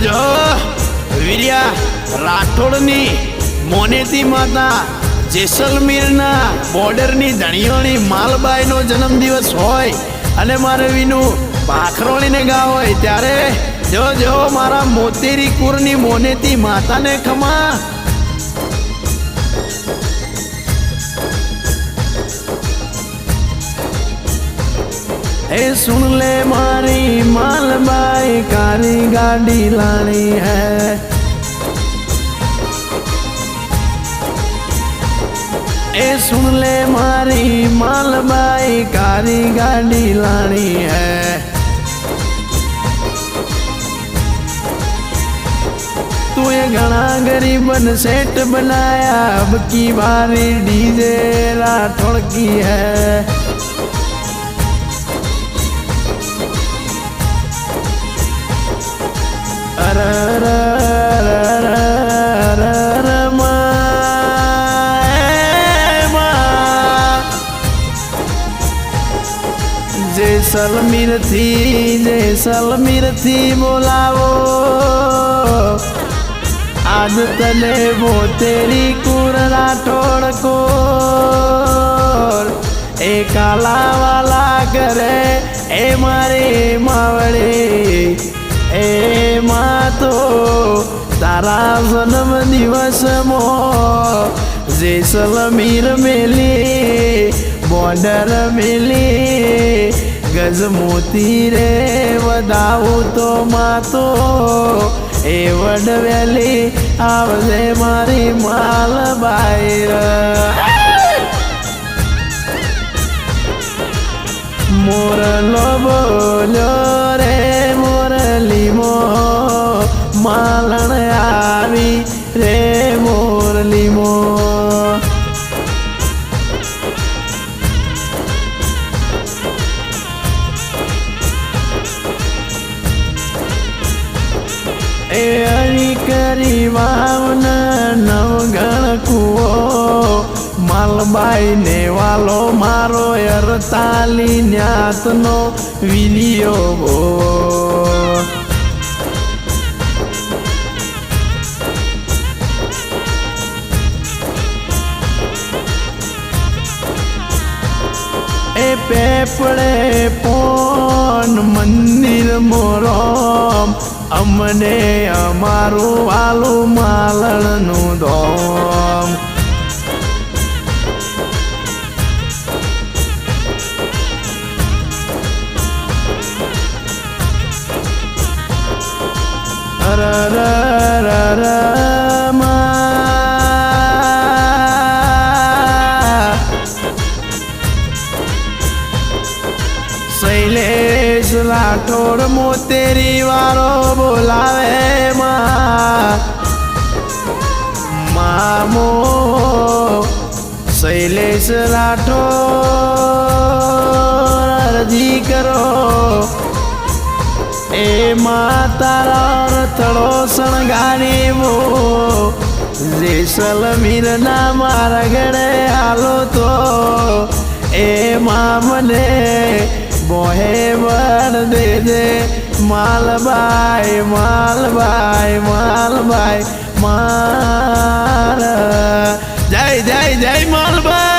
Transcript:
જો વીર્યા રાઠોડની મોનેતી માતા જેસલમેરના બોર્ડરની ધણીઓની માલબાઈનો જન્મદિવસ હોય અને મારે વિનું ભાખરોળીને ગા હોય ત્યારે જો મારા મોતેરી કુરની મોનેતી માતાને ખમા ए सुन ले मारी मालबाई कारी गाड़ी लानी है ए सुन ले मारी मालबाई कारी गाड़ी लानी है तूने घना गरीबन सेट बनाया अब की बारी डीजे राठौड़ की है जैसलमेर थी बोलावो आज तले वो तेरी कुर राठौड़ को ए काला वाला करे ए मारे मावड़े ए माँ तो तारा जन्म दिवस मो जैसलमेर मेले बॉर्डर मेले गज मोती रे वदाऊ तो माँ तो ए वडवेली आवजे मारी मालबाई मोरलो बोलो रे मोरली मो मालन आवी रे मोरली मो ए अरी करी वावना नवगण कुओ मालबाई ने वालो मारो अरताली न्यातनो विलियो भो ए पेपड़े पोन मंदिर मोरम अमने अमारू वालू मालणनु धोम शैलेश राठौड़ मोतेरी वारो बोलावे मामो शैलेश राठौड़ अर्जी करो ए मातारा थड़ो सणगारी वो जैसलमेर ना मारा गड़े आलो तो ए मामने बोहे वर दे दे मालबाई मालबाई मालबाई मार जय जय जय मालबाई।